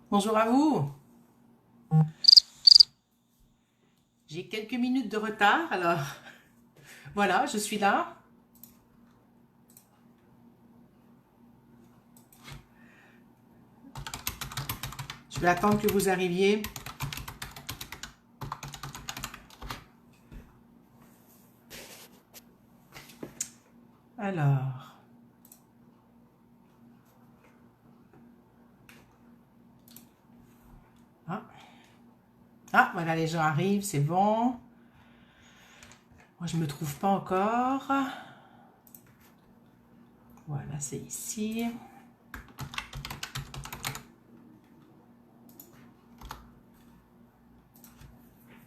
Bonjour à vous. J'ai quelques minutes de retard, alors voilà, je suis là. Je vais attendre que vous arriviez. Alors, ah, voilà, les gens arrivent, c'est bon. Moi, je me trouve pas encore. Voilà, c'est ici.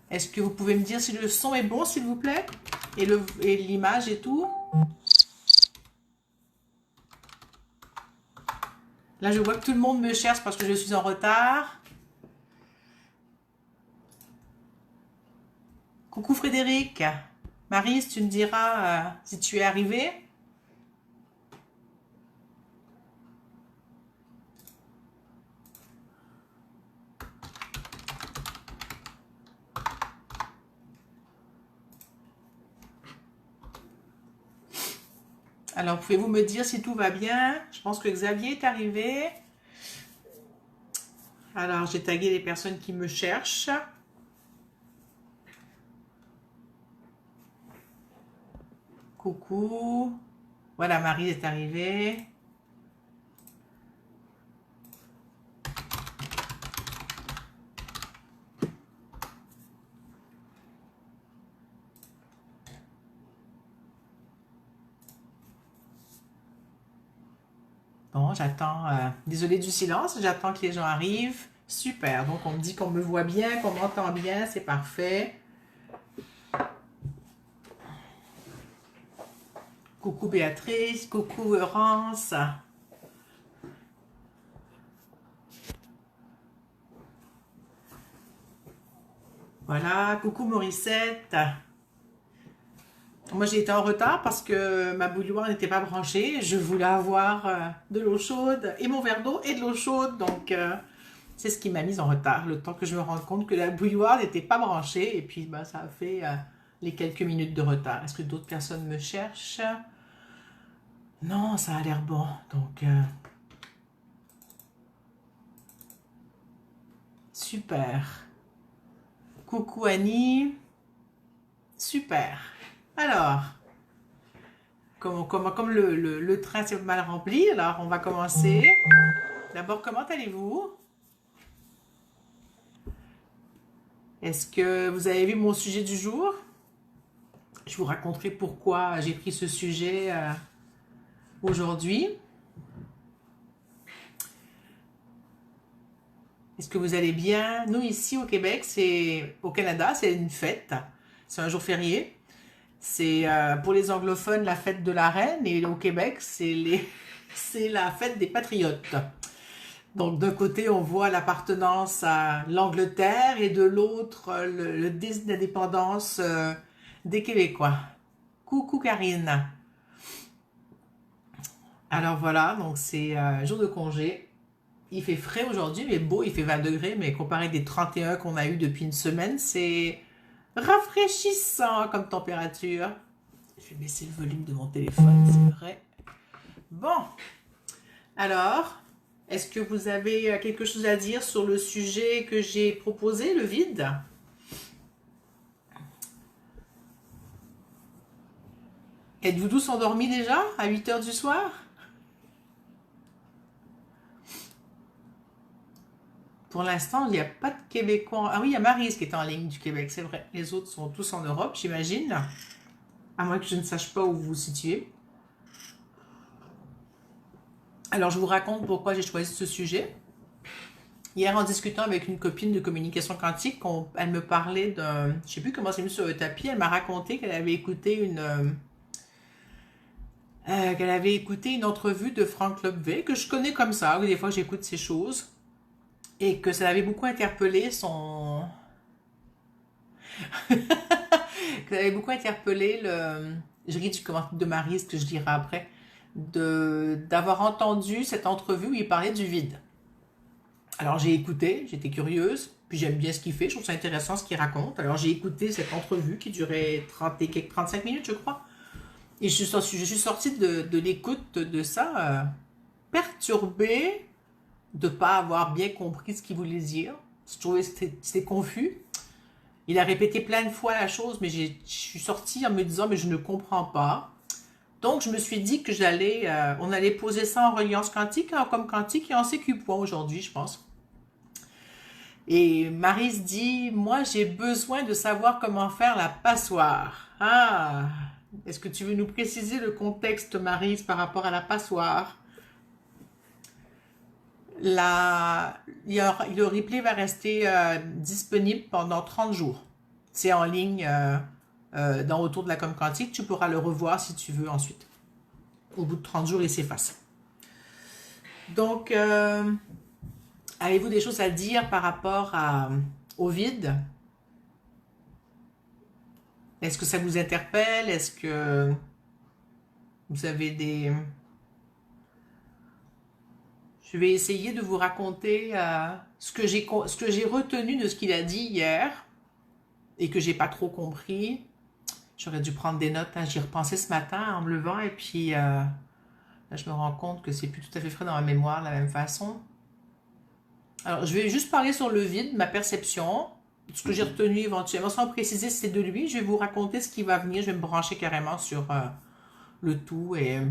Est-ce que vous pouvez me dire si le son est bon, s'il vous plaît? Et l'image et tout? Là, je vois que tout le monde me cherche parce que je suis en retard. Coucou Frédéric. Maryse, tu me diras si tu es arrivé. Alors, pouvez-vous me dire si tout va bien? Je pense que Xavier est arrivé. Alors, j'ai tagué les personnes qui me cherchent. Coucou. Voilà, Marie est arrivée. Bon, j'attends. Désolée du silence, j'attends que les gens arrivent. Super. Donc, on me dit qu'on me voit bien, qu'on m'entend bien, c'est parfait. Coucou Béatrice, coucou Eurance. Voilà, coucou Morissette. Moi, j'ai été en retard parce que ma bouilloire n'était pas branchée. Je voulais avoir de l'eau chaude et mon verre d'eau et de l'eau chaude. Donc, c'est ce qui m'a mise en retard. Le temps que je me rende compte que la bouilloire n'était pas branchée. Et puis, bah, ça a fait les quelques minutes de retard. Est-ce que d'autres personnes me cherchent? Non, ça a l'air bon. Donc, super. Coucou Annie. Super. Alors, comme le train s'est mal rempli, alors on va commencer. D'abord, comment allez-vous? Est-ce que vous avez vu mon sujet du jour? Je vous raconterai pourquoi j'ai pris ce sujet aujourd'hui. Est-ce que vous allez bien? Nous, ici au Québec, au Canada, c'est une fête. C'est un jour férié. C'est pour les anglophones la fête de la reine et au Québec, c'est la fête des patriotes. Donc d'un côté, on voit l'appartenance à l'Angleterre et de l'autre, le désir d'indépendance des Québécois. Coucou Karine. Alors voilà, donc c'est jour de congé. Il fait frais aujourd'hui, mais beau, il fait 20 degrés, mais comparé des 31 qu'on a eu depuis une semaine, c'est rafraîchissant comme température. Je vais baisser le volume de mon téléphone, c'est vrai. Bon, alors, est-ce que vous avez quelque chose à dire sur le sujet que j'ai proposé, le vide? Êtes-vous tous endormis déjà à 8 heures du soir? Pour l'instant, il n'y a pas de Québécois. Ah oui, il y a Maryse qui est en ligne du Québec, c'est vrai. Les autres sont tous en Europe, j'imagine. À moins que je ne sache pas où vous vous situez. Alors, je vous raconte pourquoi j'ai choisi ce sujet. Hier, en discutant avec une copine de communication quantique, elle me parlait d'un... Je sais plus comment c'est mis sur le tapis. Elle m'a raconté qu'elle avait écouté une entrevue de Franck Lobvé, que je connais comme ça, où des fois j'écoute ces choses, et que ça l'avait beaucoup interpellé que ça avait beaucoup interpellé je ris du commentaire de Marie, ce que je dirai après, d'avoir entendu cette entrevue où il parlait du vide. Alors j'ai écouté, j'étais curieuse, puis j'aime bien ce qu'il fait, je trouve ça intéressant ce qu'il raconte. Alors j'ai écouté cette entrevue qui durait 30 et quelques 35 minutes, je crois. Et je suis sortie de l'écoute de ça, perturbée de ne pas avoir bien compris ce qu'il voulait dire. Je trouvais que c'était confus. Il a répété plein de fois la chose, mais je suis sortie en me disant, mais je ne comprends pas. Donc, je me suis dit que on allait poser ça en reliance quantique, comme quantique et en sécu point aujourd'hui, je pense. Et Marie se dit, moi, j'ai besoin de savoir comment faire la passoire. Ah, est-ce que tu veux nous préciser le contexte, Maryse, par rapport à la passoire? Le replay va rester disponible pendant 30 jours. C'est en ligne dans Autour de la com quantique. Tu pourras le revoir si tu veux ensuite. Au bout de 30 jours, il s'efface. Donc, avez-vous des choses à dire par rapport au vide? Est-ce que ça vous interpelle? Est-ce que vous avez des... Je vais essayer de vous raconter ce que j'ai retenu de ce qu'il a dit hier et que j'ai pas trop compris. J'aurais dû prendre des notes, hein. J'y repensais ce matin en me levant et puis là, je me rends compte que c'est plus tout à fait frais dans ma mémoire de la même façon. Alors, je vais juste parler sur le vide, ma perception, ce que j'ai retenu éventuellement, sans préciser si c'est de lui. Je vais vous raconter ce qui va venir. Je vais me brancher carrément sur le tout et...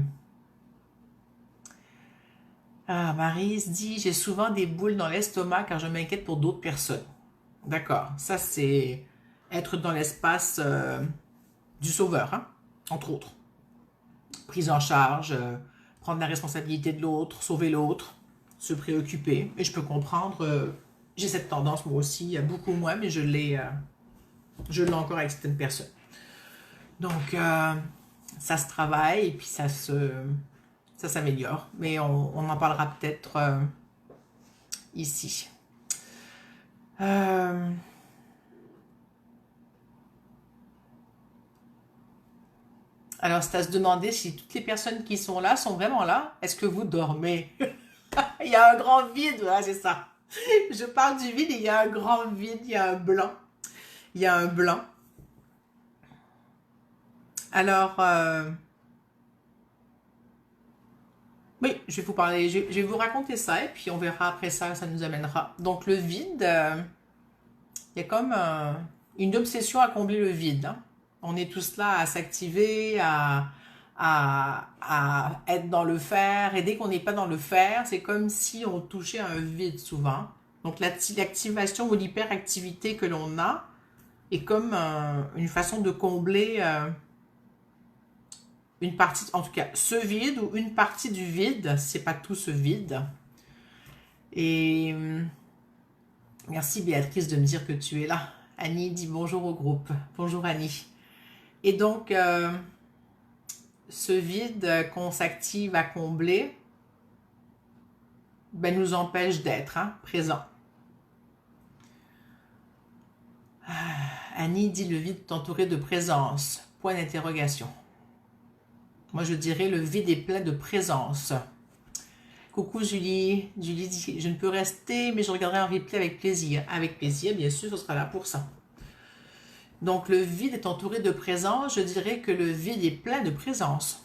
Ah, Marie se dit, j'ai souvent des boules dans l'estomac car je m'inquiète pour d'autres personnes. D'accord, ça c'est être dans l'espace du sauveur, hein, entre autres. Prise en charge, prendre la responsabilité de l'autre, sauver l'autre, se préoccuper. Et je peux comprendre, j'ai cette tendance moi aussi, beaucoup moins, mais je l'ai encore avec certaines personnes. Donc, ça se travaille et puis ça s'améliore. Mais on en parlera peut-être ici. Alors, c'est à se demander si toutes les personnes qui sont là sont vraiment là. Est-ce que vous dormez? Il y a un grand vide, voilà, c'est ça. Je parle du vide et il y a un grand vide, il y a un blanc. Il y a un blanc. Alors, oui, je vais vous parler, je vais vous raconter ça et puis on verra après ça, ça nous amènera. Donc le vide, il y a comme une obsession à combler le vide, hein. On est tous là à s'activer, à être dans le faire, et dès qu'on n'est pas dans le faire, c'est comme si on touchait un vide souvent. Donc l'activation ou l'hyperactivité que l'on a est comme une façon de combler une partie, en tout cas ce vide ou une partie du vide, c'est pas tout ce vide. Et merci Béatrice de me dire que tu es là. Annie dit bonjour au groupe. Bonjour Annie. Et donc, ce vide qu'on s'active à combler, ben, nous empêche d'être présent. Annie dit le vide est entouré de présence. Point d'interrogation. Moi, je dirais le vide est plein de présence. Coucou Julie. Julie dit je ne peux rester, mais je regarderai un replay avec plaisir. Avec plaisir, bien sûr, ce sera là pour ça. Donc, le vide est entouré de présence. Je dirais que le vide est plein de présence.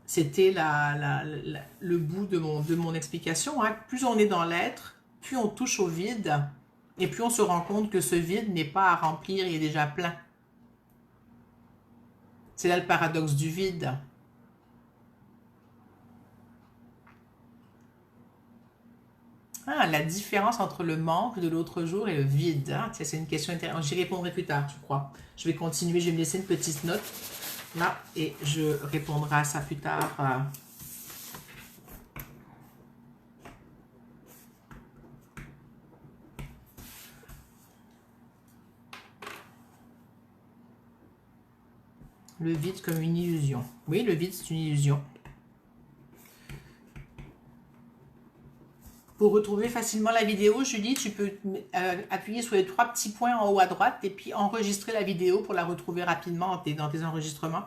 C'était le bout de mon explication, hein. Plus on est dans l'être, plus on touche au vide, et plus on se rend compte que ce vide n'est pas à remplir, il est déjà plein. C'est là le paradoxe du vide. Ah, la différence entre le manque de l'autre jour et le vide. Ah, c'est une question intéressante. J'y répondrai plus tard, je crois. Je vais continuer, je vais me laisser une petite note là et je répondrai à ça plus tard. Le vide comme une illusion. Oui, le vide, c'est une illusion. Pour retrouver facilement la vidéo, Julie, tu peux appuyer sur les 3 petits points en haut à droite et puis enregistrer la vidéo pour la retrouver rapidement dans tes enregistrements.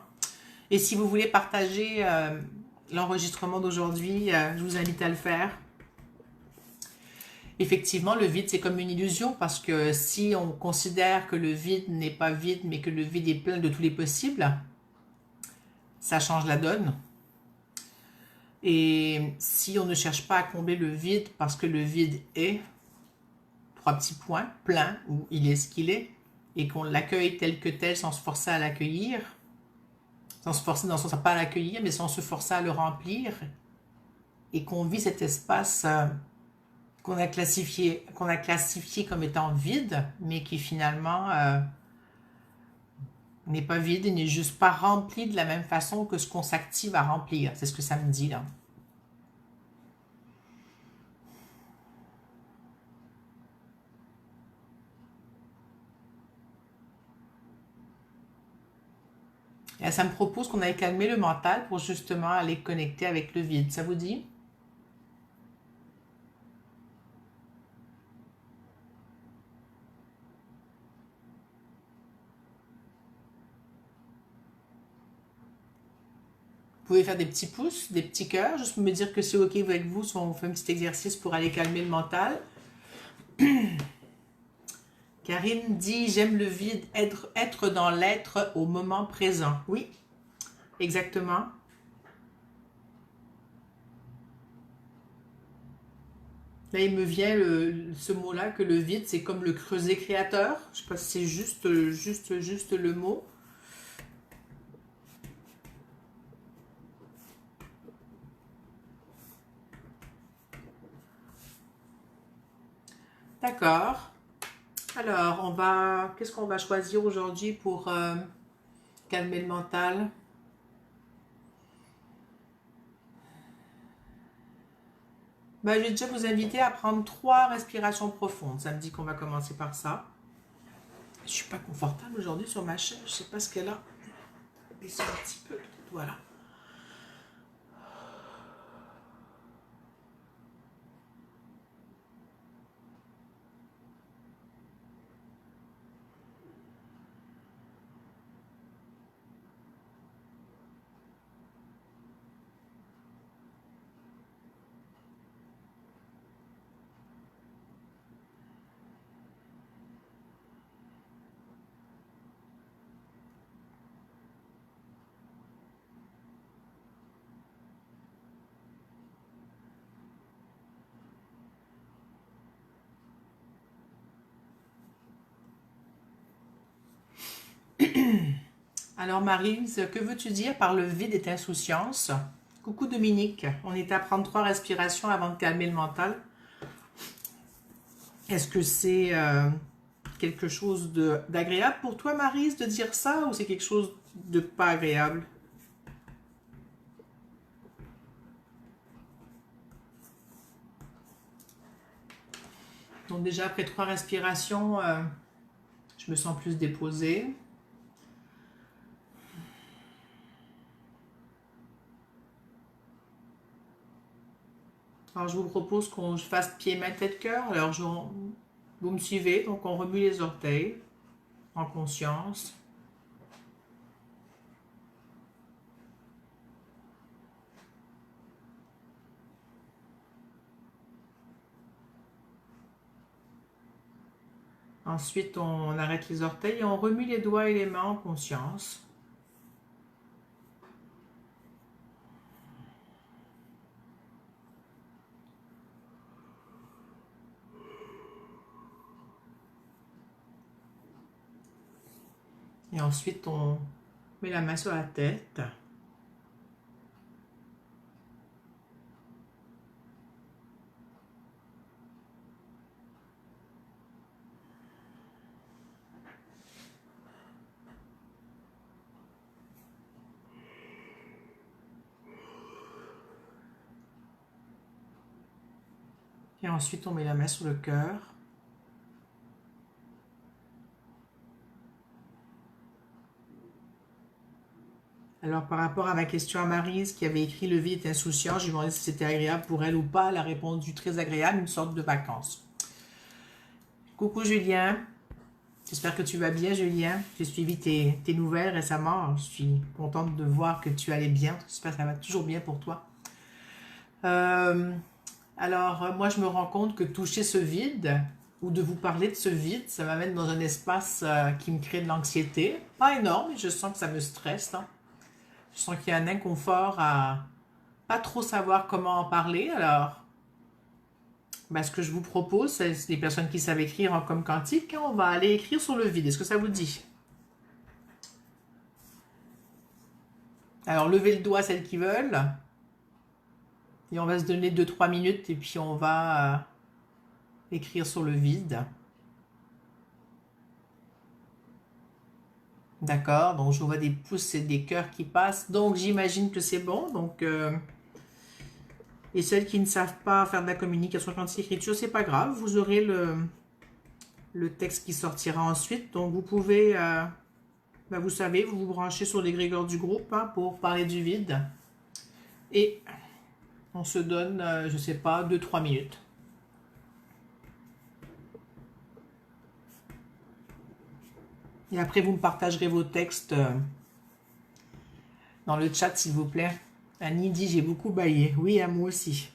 Et si vous voulez partager l'enregistrement d'aujourd'hui, je vous invite à le faire. Effectivement, le vide, c'est comme une illusion parce que si on considère que le vide n'est pas vide, mais que le vide est plein de tous les possibles, ça change la donne. Et si on ne cherche pas à combler le vide parce que le vide est, trois petits points, plein, ou il est ce qu'il est, et qu'on l'accueille tel que tel sans se forcer à l'accueillir, sans se forcer dans son sens pas à l'accueillir, mais sans se forcer à le remplir, et qu'on vit cet espace qu'on a classifié comme étant vide, mais qui finalement n'est pas vide et n'est juste pas rempli de la même façon que ce qu'on s'active à remplir. C'est ce que ça me dit là. Et ça me propose qu'on aille calmer le mental pour justement aller connecter avec le vide. Ça vous dit? Vous pouvez faire des petits pouces, des petits cœurs, juste me dire que c'est OK avec vous si on fait un petit exercice pour aller calmer le mental. Karine dit, j'aime le vide, être dans l'être au moment présent. Oui, exactement. Là, il me vient ce mot-là, que le vide, c'est comme le creuset créateur. Je ne sais pas si c'est juste le mot. D'accord. Alors, qu'est-ce qu'on va choisir aujourd'hui pour calmer le mental? Ben, je vais déjà vous inviter à prendre 3 respirations profondes. Ça me dit qu'on va commencer par ça. Je suis pas confortable aujourd'hui sur ma chaise. Je sais pas ce qu'elle a. Baisser un petit peu. Voilà. Alors Maryse, que veux-tu dire par le vide et insouciance? Coucou Dominique, on est à prendre 3 respirations avant de calmer le mental. Est-ce que c'est quelque chose d'agréable pour toi Maryse de dire ça ou c'est quelque chose de pas agréable? Donc déjà après 3 respirations, je me sens plus déposée. Alors, je vous propose qu'on fasse pied, main, tête, cœur. Alors, vous me suivez. Donc, on remue les orteils en conscience. Ensuite, on arrête les orteils et on remue les doigts et les mains en conscience. Et ensuite, on met la main sur la tête. Et ensuite, on met la main sur le cœur. Alors, par rapport à ma question à Maryse, qui avait écrit « Le vide est insouciant », je lui ai demandé si c'était agréable pour elle ou pas. Elle a répondu « Très agréable, une sorte de vacances ». Coucou Julien, j'espère que tu vas bien Julien. J'ai suivi tes nouvelles récemment. Je suis contente de voir que tu allais bien. J'espère que ça va toujours bien pour toi. Alors, moi, je me rends compte que toucher ce vide, ou de vous parler de ce vide, ça m'amène dans un espace qui me crée de l'anxiété. Pas énorme, mais je sens que ça me stresse, hein. Je sens qu'il y a un inconfort à pas trop savoir comment en parler. Alors, ben, ce que je vous propose, c'est les personnes qui savent écrire comme quantique, hein, on va aller écrire sur le vide. Est-ce que ça vous dit? Alors, levez le doigt, celles qui veulent. Et on va se donner 2-3 minutes et puis on va écrire sur le vide. D'accord, donc je vois des pouces et des cœurs qui passent. Donc j'imagine que c'est bon. Donc, et celles qui ne savent pas faire de la communication quantique écriture, c'est pas grave. Vous aurez le texte qui sortira ensuite. Donc vous pouvez, ben, vous savez, vous vous branchez sur l'égrégore du groupe, hein, pour parler du vide. Et on se donne, je sais pas, 2-3 minutes. Et après, vous me partagerez vos textes dans le chat, s'il vous plaît. Annie dit, j'ai beaucoup baillé. Oui, à moi aussi.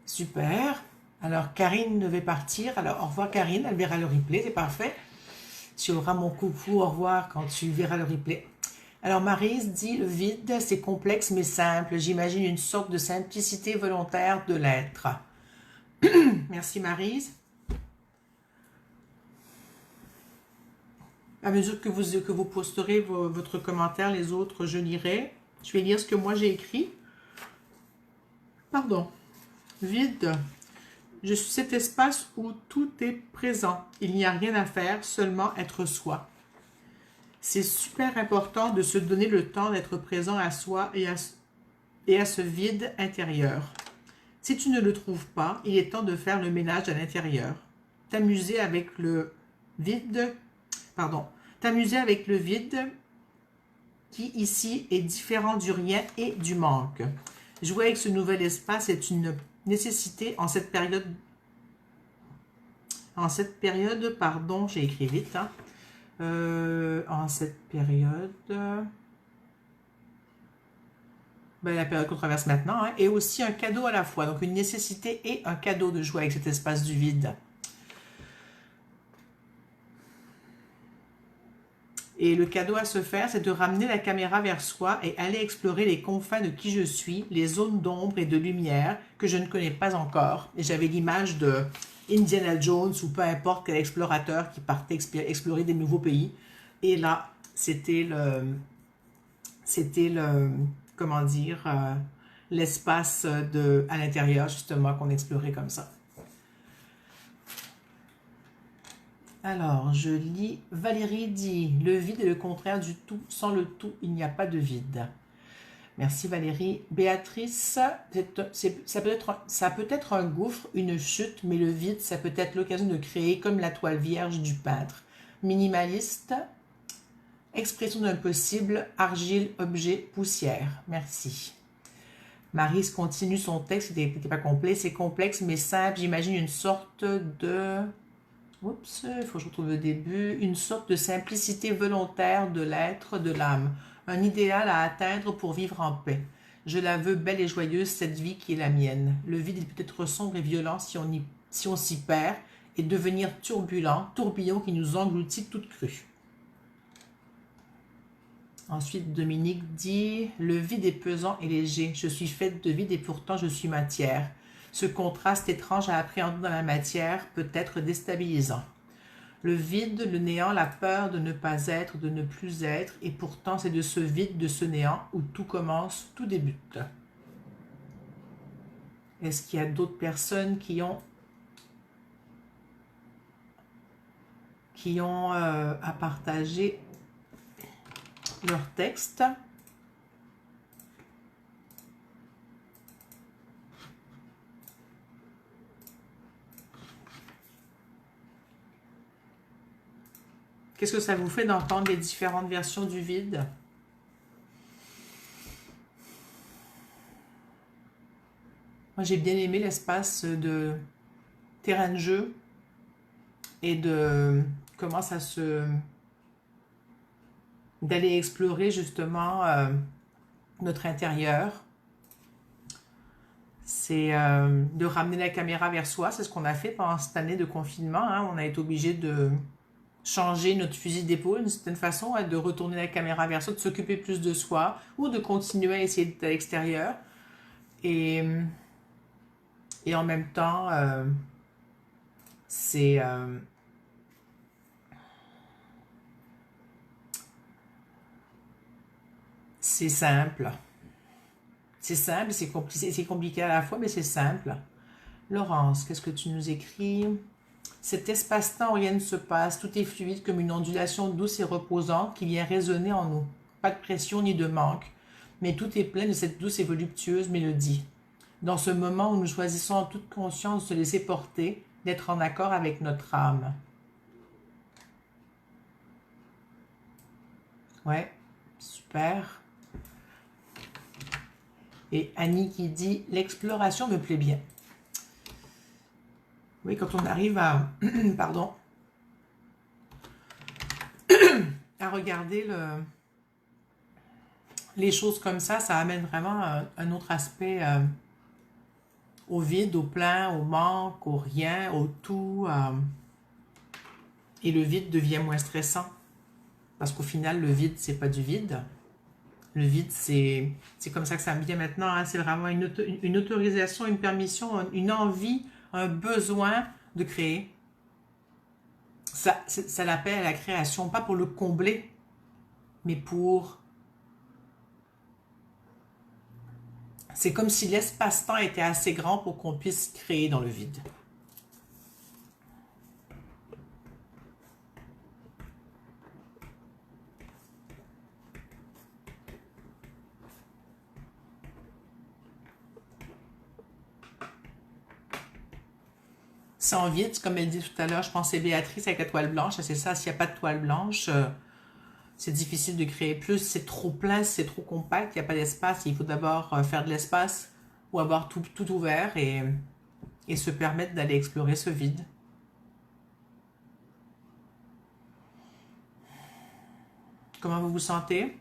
Super. Alors, Karine devait partir. Alors, au revoir, Karine. Elle verra le replay. C'est parfait. Tu auras mon coucou. Au revoir quand tu verras le replay. Alors, Maryse dit, le vide, c'est complexe mais simple. J'imagine une sorte de simplicité volontaire de l'être. Merci, Maryse. À mesure que vous posterez votre commentaire, les autres, je lirai. Je vais lire ce que moi j'ai écrit. Pardon. Vide. Je suis cet espace où tout est présent. Il n'y a rien à faire, seulement être soi. C'est super important de se donner le temps d'être présent à soi et à ce vide intérieur. Si tu ne le trouves pas, il est temps de faire le ménage à l'intérieur. T'amuser avec le vide, t'amuser avec le vide qui ici est différent du rien et du manque. Jouer avec ce nouvel espace est une nécessité en cette période. Pardon, j'ai écrit vite. Hein. En cette période, la période qu'on traverse maintenant, hein, est aussi un cadeau à la fois. Donc une nécessité et un cadeau de jouer avec cet espace du vide. Et le cadeau à se faire, c'est de ramener la caméra vers soi et aller explorer les confins de qui je suis, les zones d'ombre et de lumière que je ne connais pas encore. Et j'avais l'image de Indiana Jones ou peu importe quel explorateur qui partait explorer des nouveaux pays. Et là, c'était comment dire, l'espace à l'intérieur justement qu'on explorait comme ça. Alors, je lis, Valérie dit, le vide est le contraire du tout, sans le tout, il n'y a pas de vide. Merci Valérie. Béatrice, ça peut être un gouffre, une chute, mais le vide, ça peut être l'occasion de créer comme la toile vierge du peintre. Minimaliste, expression d'un possible, argile, objet, poussière. Merci. Maryse continue son texte, il n'était pas complet, c'est complexe mais simple, j'imagine une sorte de... Oups, il faut que je retrouve le début. Une sorte de simplicité volontaire de l'être, de l'âme. Un idéal à atteindre pour vivre en paix. Je la veux belle et joyeuse, cette vie qui est la mienne. Le vide il peut être sombre et violent si on s'y perd et devenir turbulent, tourbillon qui nous engloutit toute crue. Ensuite, Dominique dit « Le vide est pesant et léger. Je suis faite de vide et pourtant je suis matière. » Ce contraste étrange à appréhender dans la matière peut être déstabilisant. Le vide, le néant, la peur de ne pas être, de ne plus être, et pourtant c'est de ce vide, de ce néant, où tout commence, tout débute. Est-ce qu'il y a d'autres personnes qui ont à partager leur texte? Qu'est-ce que ça vous fait d'entendre les différentes versions du vide? Moi, j'ai bien aimé l'espace de terrain de jeu et de comment ça se... d'aller explorer justement notre intérieur. C'est de ramener la caméra vers soi. C'est ce qu'on a fait pendant cette année de confinement. Hein. On a été obligé de changer notre fusil d'épaule d'une certaine façon, hein, de retourner la caméra vers soi, de s'occuper plus de soi ou de continuer à essayer d'être à l'extérieur. Et en même temps, c'est simple. C'est simple, c'est compliqué à la fois, mais c'est simple. Laurence, qu'est-ce que tu nous écris? Cet espace-temps où rien ne se passe, tout est fluide comme une ondulation douce et reposante qui vient résonner en nous. Pas de pression ni de manque, mais tout est plein de cette douce et voluptueuse mélodie. Dans ce moment où nous choisissons en toute conscience de se laisser porter, d'être en accord avec notre âme. Ouais, super. Et Annie qui dit « L'exploration me plaît bien ». Oui, quand on arrive à... pardon. à regarder les choses comme ça amène vraiment un autre aspect au vide, au plein, au manque, au rien, au tout. Et le vide devient moins stressant. Parce qu'au final, le vide, c'est pas du vide. Le vide, c'est comme ça que ça me vient maintenant. Hein. C'est vraiment une autorisation, une permission, une envie, un besoin de créer. Ça l'appelle à la création, pas pour le combler, mais pour C'est comme si l'espace-temps était assez grand pour qu'on puisse créer dans le vide. Sans vide, comme elle dit tout à l'heure, je pensais Béatrice avec la toile blanche, c'est ça, s'il n'y a pas de toile blanche, c'est difficile de créer plus, c'est trop plein, c'est trop compact, il n'y a pas d'espace, il faut d'abord faire de l'espace ou avoir tout ouvert et se permettre d'aller explorer ce vide. Comment vous vous sentez?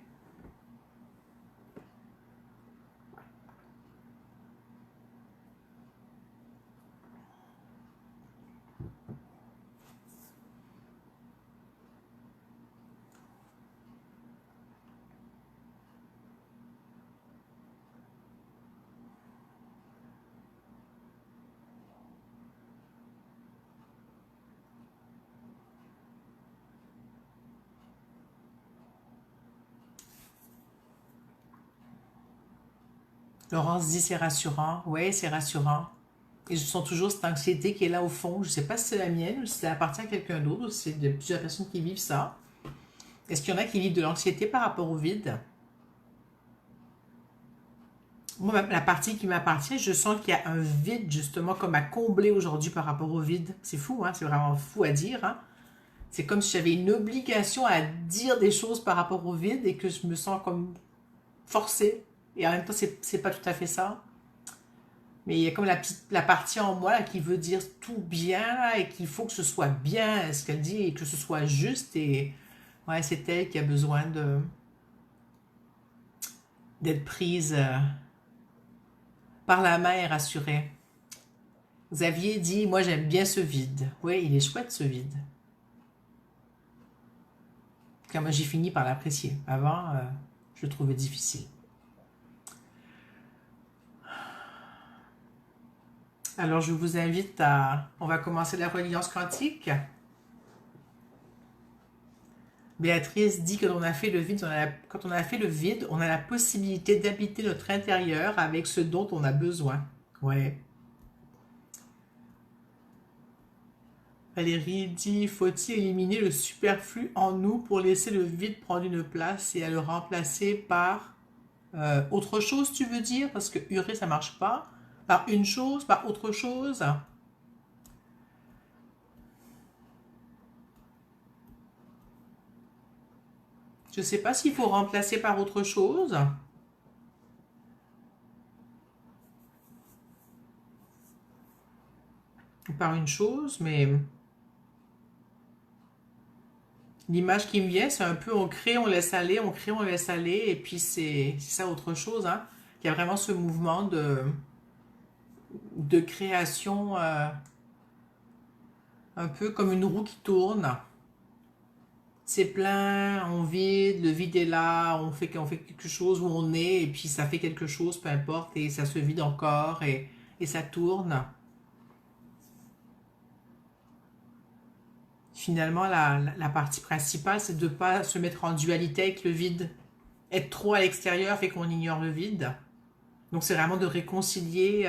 Laurence dit c'est rassurant. Oui, c'est rassurant. Et je sens toujours cette anxiété qui est là au fond. Je ne sais pas si c'est la mienne ou si ça appartient à quelqu'un d'autre ou si c'est de plusieurs personnes qui vivent ça. Est-ce qu'il y en a qui vivent de l'anxiété par rapport au vide? Moi, la partie qui m'appartient, je sens qu'il y a un vide justement comme à combler aujourd'hui par rapport au vide. C'est fou, hein? C'est vraiment fou à dire, hein? C'est comme si j'avais une obligation à dire des choses par rapport au vide et que je me sens comme forcée. Et en même temps, c'est pas tout à fait ça. Mais il y a comme la partie en moi là, qui veut dire tout bien là, et qu'il faut que ce soit bien ce qu'elle dit et que ce soit juste. Et ouais, c'est elle qui a besoin d'être prise par la main et rassurée. Xavier dit, moi j'aime bien ce vide. Oui, il est chouette ce vide. Car moi j'ai fini par l'apprécier. Avant, je le trouvais difficile. Alors je vous invite à... On va commencer la reliance quantique. Béatrice dit que quand on a fait le vide, quand on a fait le vide, on a la possibilité d'habiter notre intérieur avec ce dont on a besoin. Ouais. Valérie dit, faut-il éliminer le superflu en nous pour laisser le vide prendre une place et à le remplacer par autre chose, tu veux dire? Parce que hurler, ça marche pas. Par une chose, par autre chose. Je sais pas s'il faut remplacer par autre chose. Ou par une chose, mais l'image qui me vient, c'est un peu on crée, on laisse aller, on crée, on laisse aller, et puis c'est ça autre chose, hein. Il y a vraiment ce mouvement de création, un peu comme une roue qui tourne. C'est plein, on vide, le vide est là, on fait quelque chose où on est, et puis ça fait quelque chose, peu importe, et ça se vide encore, et ça tourne. Finalement, la partie principale, c'est de ne pas se mettre en dualité avec le vide. Être trop à l'extérieur fait qu'on ignore le vide. Donc c'est vraiment de réconcilier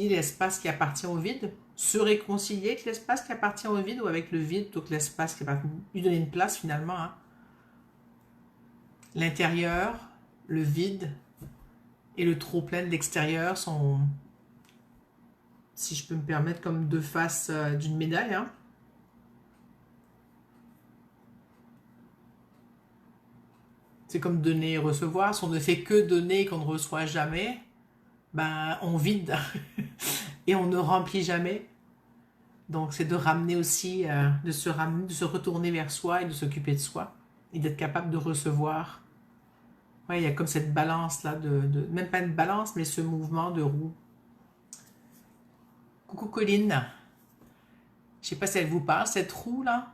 l'espace qui appartient au vide, se réconcilier avec l'espace qui appartient au vide ou avec le vide plutôt que l'espace qui appartient, lui donner une place finalement, hein. L'intérieur, le vide et le trop plein de l'extérieur sont, si je peux me permettre, comme deux faces d'une médaille, hein. C'est comme donner et recevoir. Si on ne fait que donner et qu'on ne reçoit jamais, ben on vide et on ne remplit jamais. Donc c'est de ramener aussi, de se retourner vers soi et de s'occuper de soi et d'être capable de recevoir. Ouais, il y a comme cette balance là, même pas une balance, mais ce mouvement de roue. Coucou Colline, je sais pas si elle vous parle, cette roue là,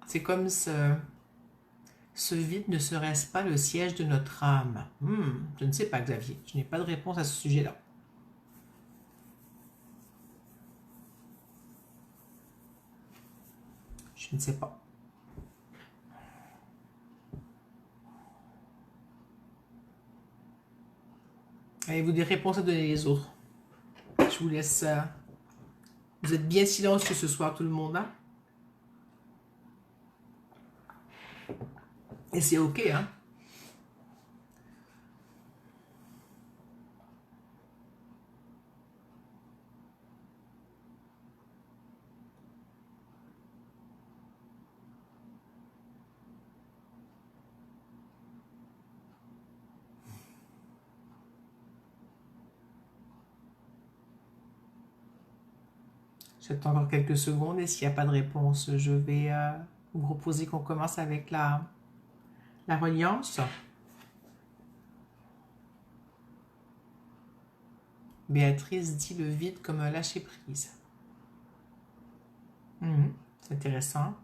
c'est comme ce vide ne serait-ce pas le siège de notre âme? Je ne sais pas Xavier, je n'ai pas de réponse à ce sujet-là. Je ne sais pas. Avez-vous des réponses à donner les autres? Je vous laisse... vous êtes bien silencieux ce soir, tout le monde, hein? Et c'est OK, hein? J'attends encore quelques secondes et s'il n'y a pas de réponse, je vais vous proposer qu'on commence avec la reliance. Béatrice dit le vide comme un lâcher-prise. C'est intéressant.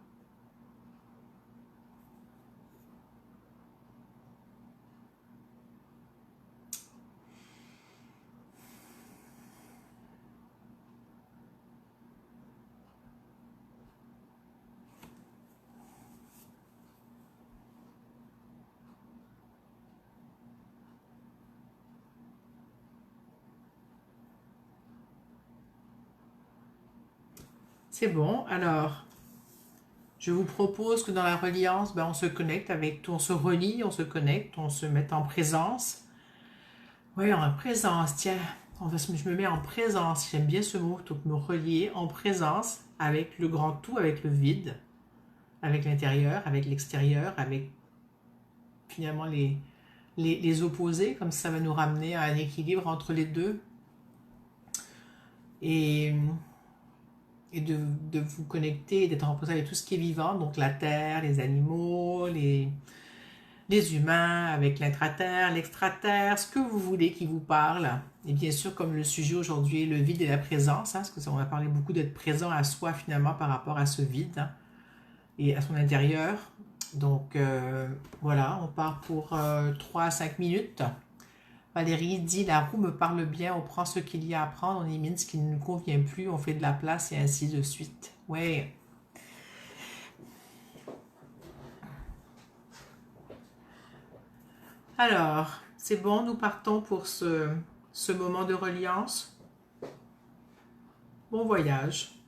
C'est bon. Alors, je vous propose que dans la reliance, ben, on se connecte avec, on se relie, on se connecte, on se met en présence. Oui, en présence, tiens. Je me mets en présence, j'aime bien ce mot, donc me relier en présence avec le grand tout, avec le vide, avec l'intérieur, avec l'extérieur, avec finalement les opposés, comme ça va nous ramener à un équilibre entre les deux. Et, et de vous connecter, d'être en présence avec tout ce qui est vivant, donc la terre, les animaux, les humains, avec l'intraterre, l'extraterre, ce que vous voulez qui vous parle. Et bien sûr, comme le sujet aujourd'hui est le vide et la présence, hein, parce qu'on a parlé beaucoup d'être présent à soi finalement par rapport à ce vide, hein, et à son intérieur. Donc voilà, on part pour 3 à 5 minutes. Valérie dit, la roue me parle bien, on prend ce qu'il y a à prendre, on élimine ce qui ne nous convient plus, on fait de la place et ainsi de suite. Ouais. Alors, c'est bon, nous partons pour ce moment de reliance. Bon voyage.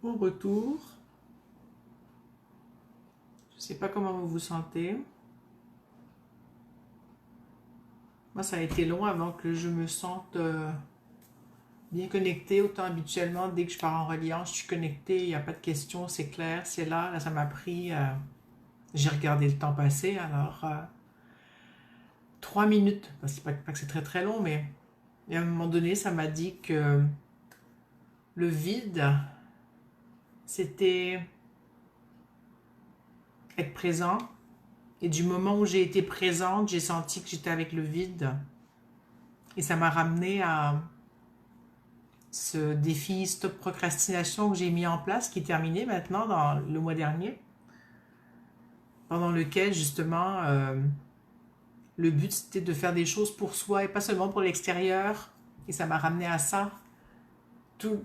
Au retour, je ne sais pas comment vous vous sentez. Moi, ça a été long avant que je me sente bien connectée. Autant habituellement, dès que je pars en reliance, je suis connectée, il n'y a pas de question, c'est clair, c'est là. Là, ça m'a pris... j'ai regardé le temps passer, alors 3 minutes. C'est pas que c'est très très long, mais à un moment donné, ça m'a dit que le vide, c'était être présent. Et du moment où j'ai été présente, j'ai senti que j'étais avec le vide. Et ça m'a ramené à ce défi Stop Procrastination que j'ai mis en place, qui est terminé maintenant dans le mois dernier, pendant lequel justement le but c'était de faire des choses pour soi et pas seulement pour l'extérieur. Et ça m'a ramené à ça. Tout,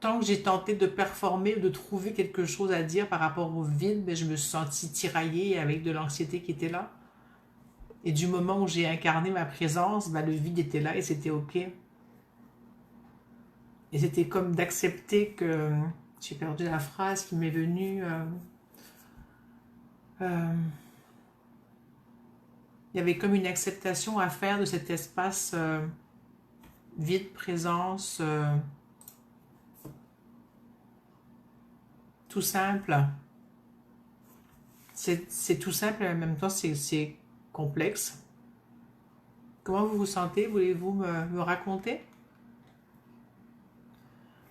tant que j'ai tenté de performer ou de trouver quelque chose à dire par rapport au vide, ben, je me suis sentie tiraillée avec de l'anxiété qui était là. Et du moment où j'ai incarné ma présence, ben, le vide était là et c'était OK. Et c'était comme d'accepter que... J'ai perdu la phrase qui m'est venue. Il y avait comme une acceptation à faire de cet espace vide, présence, tout simple. C'est tout simple et en même temps c'est complexe. Comment vous vous sentez? Voulez-vous me raconter?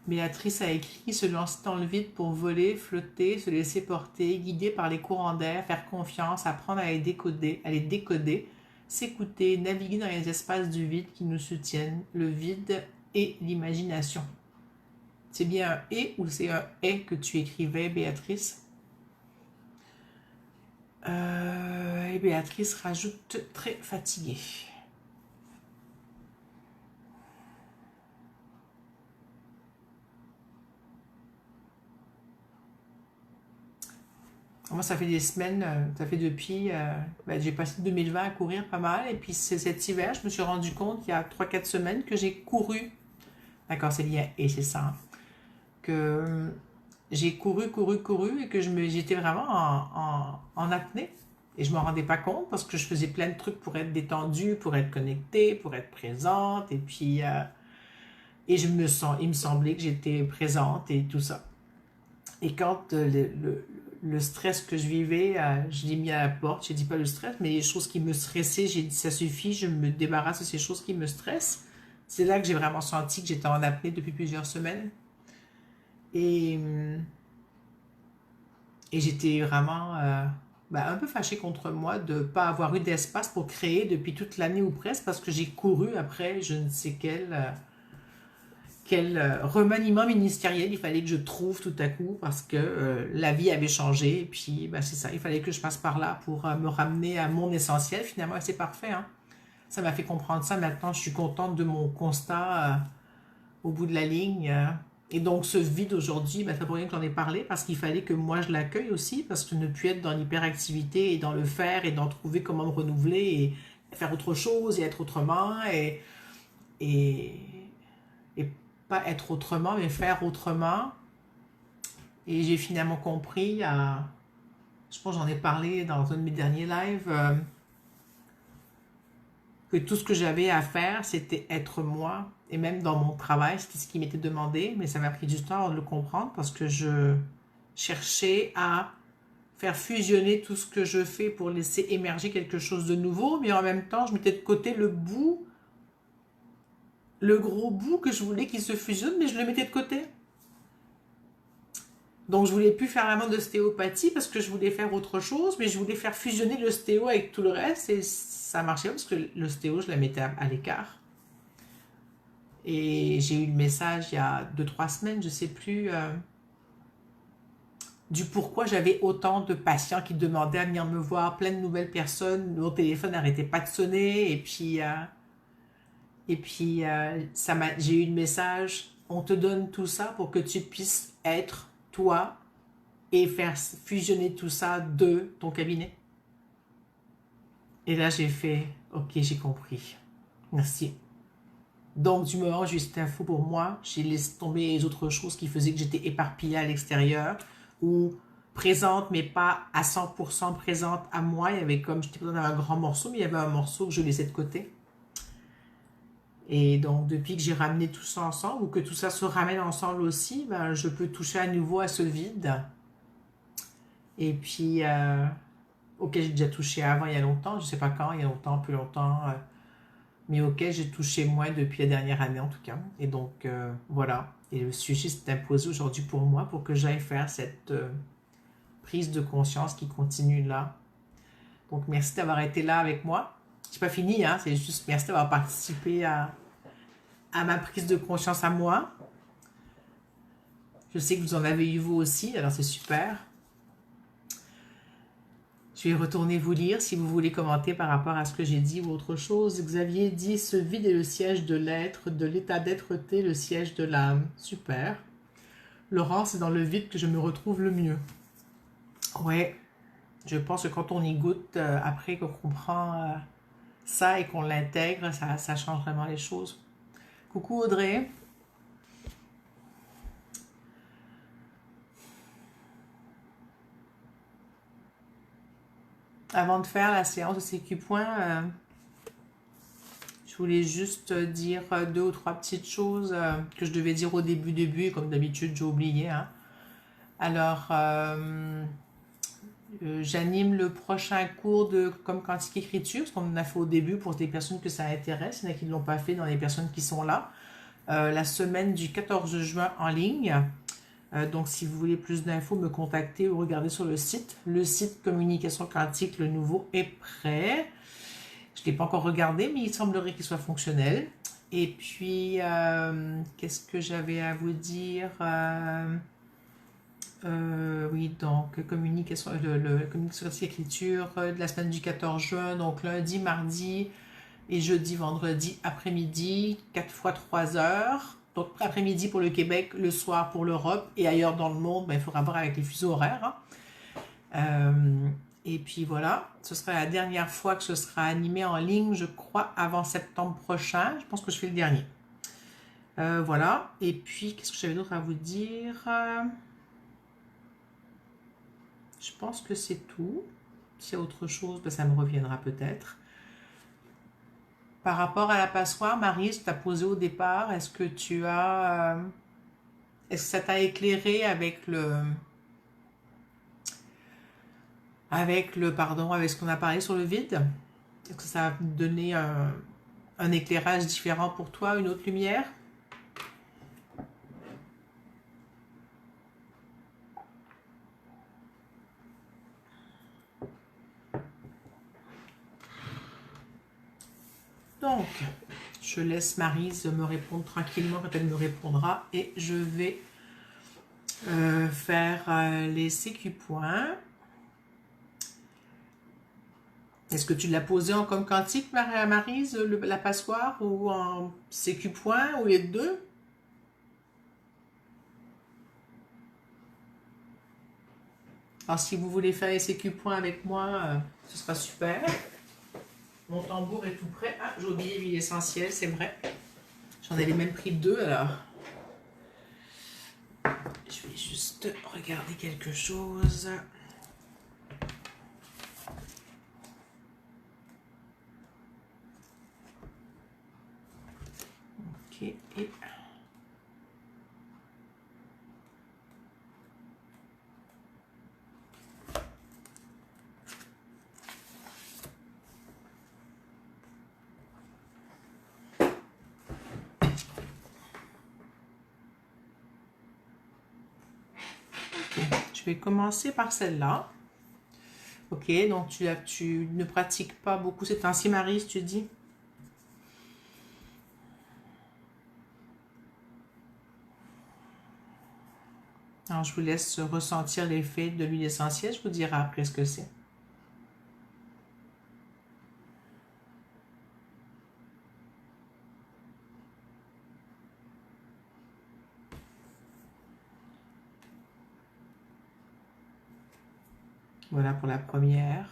Béatrice a écrit: se lancer dans le vide pour voler, flotter, se laisser porter, guider par les courants d'air, faire confiance, apprendre à les décoder, s'écouter, naviguer dans les espaces du vide qui nous soutiennent, le vide et l'imagination. C'est bien un et ou c'est un et que tu écrivais, Béatrice? Et Béatrice rajoute très fatiguée. Moi, ça fait des semaines, ça fait depuis, j'ai passé 2020 à courir pas mal. Et puis cet hiver, je me suis rendu compte, il y a 3 4 semaines, que j'ai couru. D'accord, c'est lié et c'est ça. Hein, que j'ai couru et que j'étais vraiment en apnée. Et je ne m'en rendais pas compte parce que je faisais plein de trucs pour être détendue, pour être connectée, pour être présente. Et puis, il me semblait que j'étais présente et tout ça. Et quand le stress que je vivais, je l'ai mis à la porte. Je dis pas le stress, mais les choses qui me stressaient, j'ai dit ça suffit, je me débarrasse de ces choses qui me stressent. C'est là que j'ai vraiment senti que j'étais en apnée depuis plusieurs semaines. Et, et j'étais vraiment un peu fâchée contre moi de ne pas avoir eu d'espace pour créer depuis toute l'année ou presque, parce que j'ai couru après je ne sais quel remaniement ministériel il fallait que je trouve tout à coup parce que la vie avait changé et puis c'est ça, il fallait que je passe par là pour me ramener à mon essentiel finalement et c'est parfait. Hein. Ça m'a fait comprendre ça, maintenant je suis contente de mon constat au bout de la ligne. Et donc ce vide aujourd'hui, c'est pas pour rien que j'en ai parlé parce qu'il fallait que moi je l'accueille aussi parce que ne plus être dans l'hyperactivité et dans le faire et d'en trouver comment me renouveler et faire autre chose et être autrement et pas être autrement, mais faire autrement. Et j'ai finalement compris je pense que j'en ai parlé dans un de mes derniers lives, que tout ce que j'avais à faire, c'était être moi. Et même dans mon travail, c'était ce qui m'était demandé, mais ça m'a pris du temps de le comprendre parce que je cherchais à faire fusionner tout ce que je fais pour laisser émerger quelque chose de nouveau, mais en même temps, je mettais de côté le bout, le gros bout que je voulais qu'il se fusionne, mais je le mettais de côté. Donc je voulais plus faire vraiment d'ostéopathie parce que je voulais faire autre chose, mais je voulais faire fusionner l'ostéo avec tout le reste et ça marchait parce que l'ostéo, je la mettais à l'écart. Et j'ai eu le message il y a 2-3 semaines, je sais plus, du pourquoi j'avais autant de patients qui demandaient à venir me voir, plein de nouvelles personnes, mon téléphone n'arrêtait pas de sonner, j'ai eu le message, on te donne tout ça pour que tu puisses être toi et faire fusionner tout ça de ton cabinet. Et là, j'ai fait, ok, j'ai compris. Merci. Donc, du moment où j'ai eu cette info pour moi, j'ai laissé tomber les autres choses qui faisaient que j'étais éparpillée à l'extérieur ou présente, mais pas à 100% présente à moi. Il y avait comme, j'étais dans un grand morceau, mais il y avait un morceau que je laissais de côté. Et donc, depuis que j'ai ramené tout ça ensemble, ou que tout ça se ramène ensemble aussi, ben, je peux toucher à nouveau à ce vide. Et puis, auquel j'ai déjà touché avant, il y a longtemps, je ne sais pas quand, il y a longtemps, plus longtemps, mais auquel j'ai touché moins depuis la dernière année en tout cas. Et donc, voilà. Et le sujet s'est imposé aujourd'hui pour moi, pour que j'aille faire cette prise de conscience qui continue là. Donc, merci d'avoir été là avec moi. C'est pas fini, hein, c'est juste merci d'avoir participé à ma prise de conscience à moi. Je sais que vous en avez eu vous aussi, alors c'est super. Je vais retourner vous lire si vous voulez commenter par rapport à ce que j'ai dit ou autre chose. Xavier dit « Ce vide est le siège de l'être, de l'état d'être-té, le siège de l'âme. » Super. Laurent, c'est dans le vide que je me retrouve le mieux. Ouais, je pense que quand on y goûte, après qu'on comprend ça et qu'on l'intègre, ça change vraiment les choses. Coucou Audrey. Avant de faire la séance de CQ Point, je voulais juste dire 2 ou 3 petites choses que je devais dire au début, et comme d'habitude j'ai oublié. Hein. Alors, j'anime le prochain cours de comme quantique écriture, ce qu'on en a fait au début pour des personnes que ça intéresse, il y en a qui ne l'ont pas fait dans les personnes qui sont là. La semaine du 14 juin en ligne. Donc, si vous voulez plus d'infos, me contacter ou regarder sur le site. Le site Communication Quantique, le nouveau, est prêt. Je ne l'ai pas encore regardé, mais il semblerait qu'il soit fonctionnel. Et puis, qu'est-ce que j'avais à vous dire oui, donc, communication quantique écriture de la semaine du 14 juin, donc lundi, mardi et jeudi, vendredi, après-midi, 4 fois 3 heures. Donc, après-midi pour le Québec, le soir pour l'Europe et ailleurs dans le monde, ben, il faudra voir avec les fuseaux horaires. Hein. Et puis voilà, ce sera la dernière fois que ce sera animé en ligne, je crois, avant septembre prochain. Je pense que je fais le dernier. Voilà. Et puis, qu'est-ce que j'avais d'autre à vous dire Je pense que c'est tout. S'il y a autre chose, ben, ça me reviendra peut-être. Par rapport à la passoire, Marie, je t'ai posé au départ, est-ce que ça t'a éclairé avec avec ce qu'on a parlé sur le vide? Est-ce que ça a donné un éclairage différent pour toi, une autre lumière? Donc, je laisse Maryse me répondre tranquillement quand elle me répondra et je vais faire les CQ points. Est-ce que tu l'as posé en comme quantique, Maryse, la passoire, ou en CQ point, ou les deux? Alors, si vous voulez faire les CQ points avec moi, ce sera super. Mon tambour est tout prêt. Ah, j'ai oublié l'huile essentielle, c'est vrai. J'en avais même pris 2, alors. Je vais juste regarder quelque chose. Ok, et je vais commencer par celle-là. Ok, donc tu ne pratiques pas beaucoup ces temps-ci, Maryse, tu dis? Alors, je vous laisse ressentir l'effet de l'huile essentielle. Je vous dirai après ce que c'est. Voilà pour la première.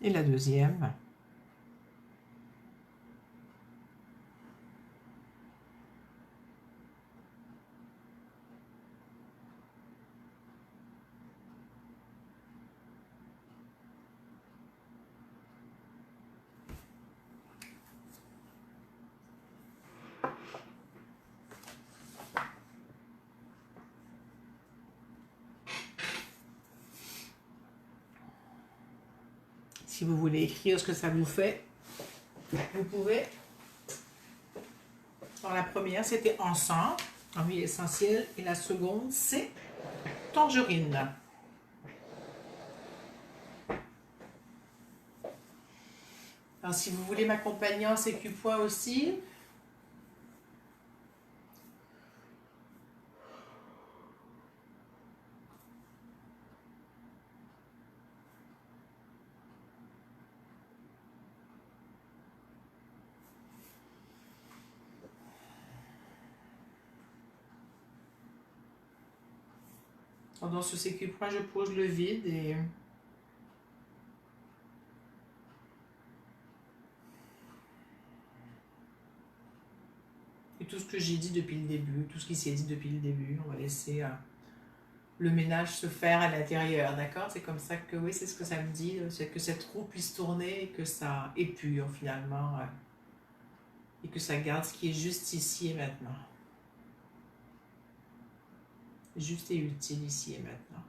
Et la deuxième. Si vous voulez écrire ce que ça vous fait, vous pouvez. Dans la première, c'était encens, en huile essentielle, et la seconde, c'est tangerine. Alors, si vous voulez m'accompagner en sécupois aussi, dans ce sécupois, je pose le vide et tout ce que j'ai dit depuis le début, tout ce qui s'est dit depuis le début, on va laisser le ménage se faire à l'intérieur, d'accord? C'est comme ça que, oui, c'est ce que ça me dit, c'est que cette roue puisse tourner et que ça épure finalement, et que ça garde ce qui est juste ici et maintenant. Juste et utile ici et maintenant.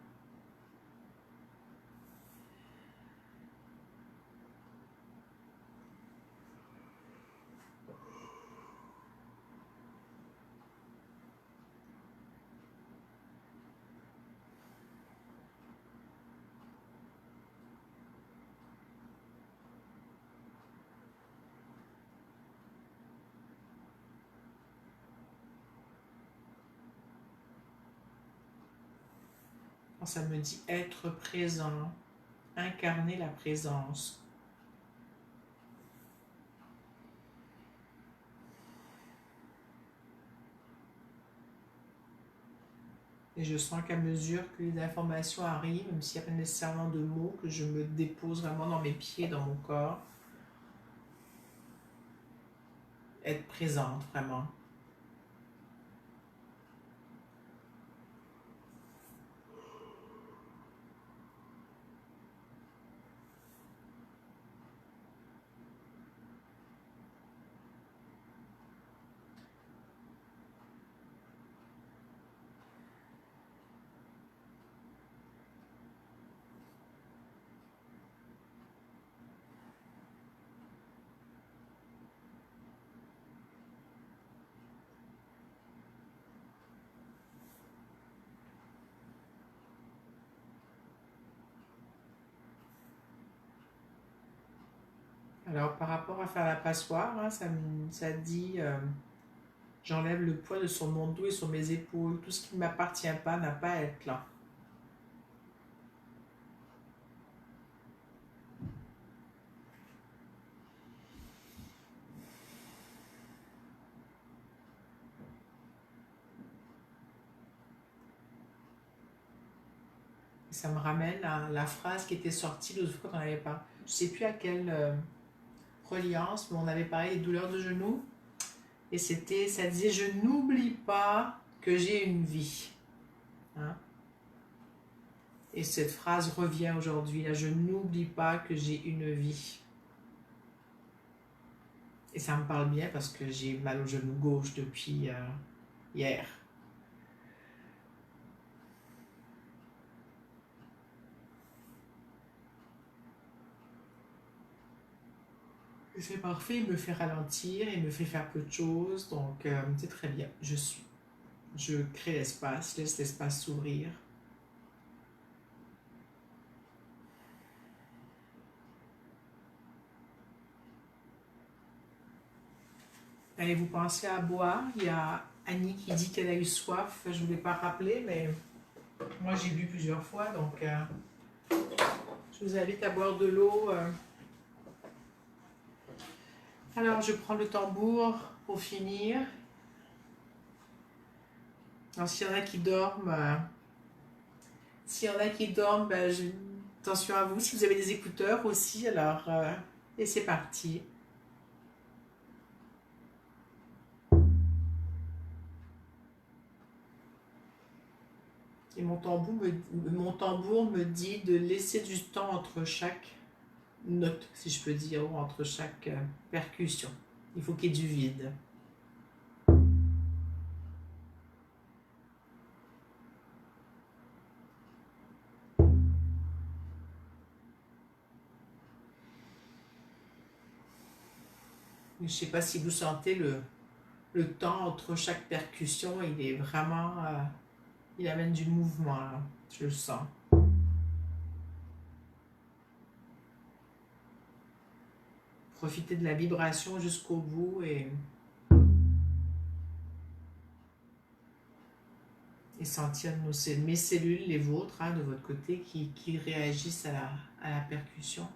Ça me dit être présent, incarner la présence. Et je sens qu'à mesure que les informations arrivent, même s'il n'y a pas nécessairement de mots, que je me dépose vraiment dans mes pieds, dans mon corps. Être présente, vraiment. Alors, par rapport à faire la passoire, hein, ça dit j'enlève le poids de sur mon dos et sur mes épaules. Tout ce qui ne m'appartient pas n'a pas à être là. Et ça me ramène à la phrase qui était sortie l'autre fois qu'on n'avait pas. Je ne sais plus à quelle reliance, mais on avait parlé des douleurs de genoux. Et ça disait, je n'oublie pas que j'ai une vie. Hein? Et cette phrase revient aujourd'hui, là, je n'oublie pas que j'ai une vie. Et ça me parle bien parce que j'ai mal au genou gauche depuis hier. C'est parfait, il me fait ralentir, il me fait faire peu de choses, donc c'est très bien. Je crée l'espace, laisse l'espace s'ouvrir. Allez, vous pensez à boire. Il y a Annie qui dit qu'elle a eu soif. Je ne voulais pas rappeler, mais moi j'ai bu plusieurs fois, donc je vous invite à boire de l'eau. Alors, je prends le tambour pour finir. Alors, s'il y en a qui dorment, ben, attention à vous. Si vous avez des écouteurs aussi, alors, et c'est parti. Et mon tambour me dit de laisser du temps entre chaque note, si je peux dire, ou entre chaque percussion. Il faut qu'il y ait du vide. Je ne sais pas si vous sentez le temps entre chaque percussion, il est vraiment... il amène du mouvement, là. Je le sens. Profitez de la vibration jusqu'au bout et sentir mes cellules, les vôtres, hein, de votre côté, qui réagissent à la percussion.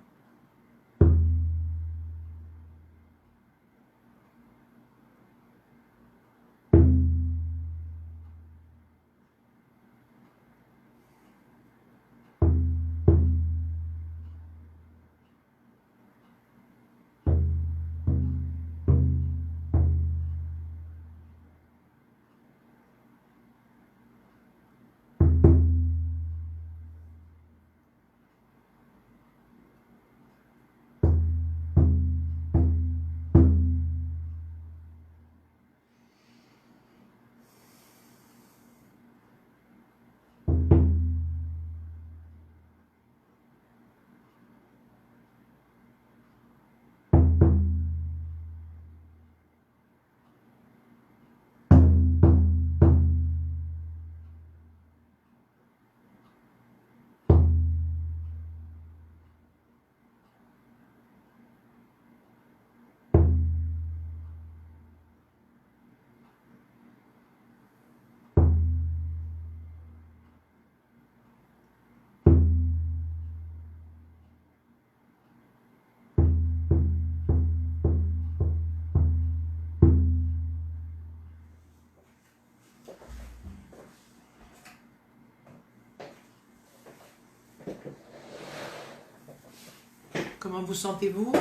Comment vous sentez-vous?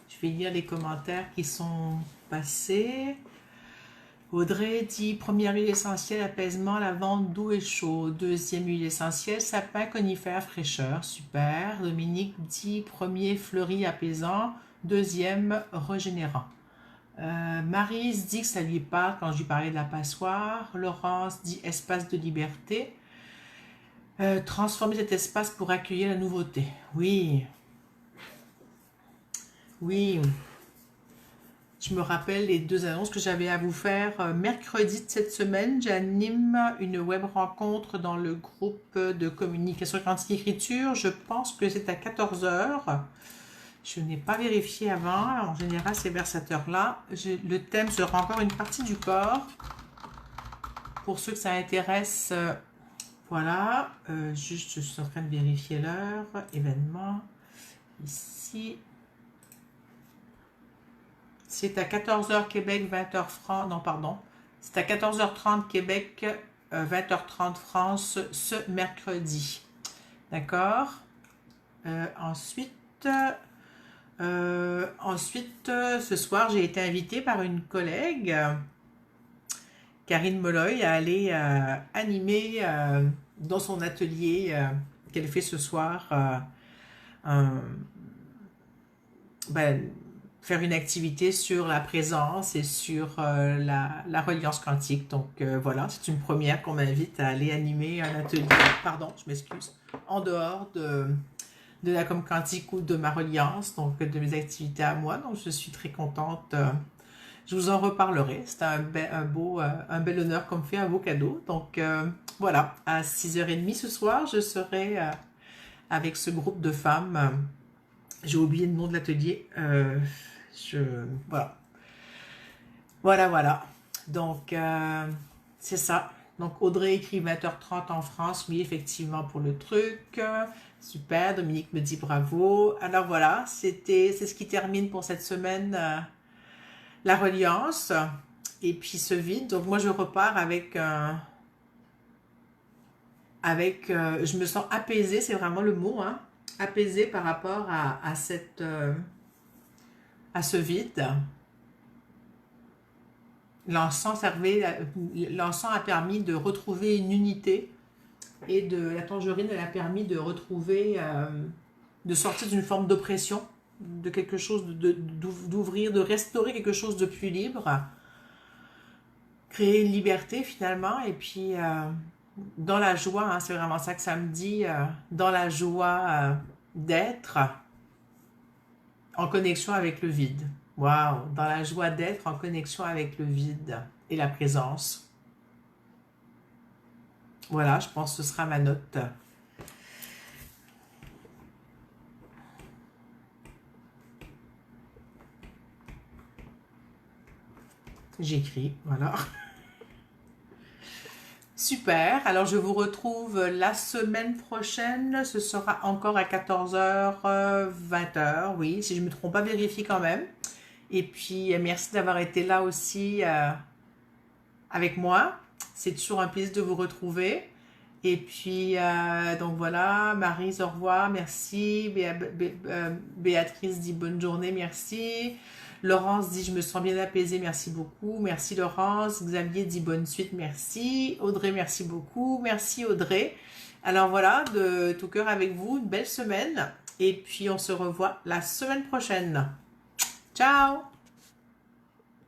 Je vais lire les commentaires qui sont passés. Audrey dit première huile essentielle apaisement, lavande doux et chaud. Deuxième huile essentielle sapin conifère fraîcheur, super. Dominique dit premier fleuri apaisant, deuxième régénérant. Maryse dit que ça lui parle quand je lui parlais de la passoire. Laurence dit espace de liberté. Transformer cet espace pour accueillir la nouveauté. Oui. Oui. Je me rappelle les deux annonces que j'avais à vous faire. Mercredi de cette semaine, j'anime une web rencontre dans le groupe de communication quantique écriture. Je pense que c'est à 14 h. Je n'ai pas vérifié avant. En général, c'est vers cette heure-là. Le thème sera encore une partie du corps. Pour ceux que ça intéresse, voilà. Juste, je suis en train de vérifier l'heure. Événement. Ici. C'est à 14 h Québec, 20 h France. Non, pardon. C'est à 14 h 30 Québec, 20 h 30 France, ce mercredi. D'accord. Ensuite, Ensuite, ce soir, j'ai été invitée par une collègue, Karine Molloy, à aller animer dans son atelier qu'elle fait ce soir, un- ben, faire une activité sur la présence et sur la reliance quantique. Donc voilà, c'est une première qu'on m'invite à aller animer un atelier, pardon, je m'excuse, en dehors de la com quantique ou de ma reliance, donc de mes activités à moi. Donc je suis très contente. Je vous en reparlerai. C'est un bel honneur qu'on me fait, un beau cadeau. Donc voilà, à 6h30 ce soir, je serai avec ce groupe de femmes. J'ai oublié le nom de l'atelier. Voilà. Voilà. Donc, c'est ça. Donc, Audrey écrit 20h30 en France. Oui, effectivement, pour le truc. Super. Dominique me dit bravo. Alors, voilà. C'est ce qui termine pour cette semaine la reliance. Et puis, ce vide. Donc, moi, je repars avec je me sens apaisée. C'est vraiment le mot, hein. Apaisée par rapport à ce vide. L'encens a permis de retrouver une unité et la tangerine, elle a permis de retrouver, de sortir d'une forme d'oppression, de quelque chose, d'ouvrir, de restaurer quelque chose de plus libre, créer une liberté finalement, et puis dans la joie, hein, c'est vraiment ça que ça me dit, dans la joie d'être en connexion avec le vide. Waouh, dans la joie d'être en connexion avec le vide et la présence. Voilà, je pense que ce sera ma note. J'écris, voilà. Super, alors je vous retrouve la semaine prochaine, ce sera encore à 14h, 20h, oui, si je ne me trompe pas, vérifiez quand même. Et puis, merci d'avoir été là aussi avec moi. C'est toujours un plaisir de vous retrouver. Et puis, donc voilà, Maryse, au revoir, merci. Béatrice dit bonne journée, merci. Laurence dit je me sens bien apaisée, merci beaucoup. Merci Laurence. Xavier dit bonne suite, merci. Audrey, merci beaucoup. Merci Audrey. Alors voilà, de tout cœur avec vous, une belle semaine. Et puis, on se revoit la semaine prochaine. Ciao!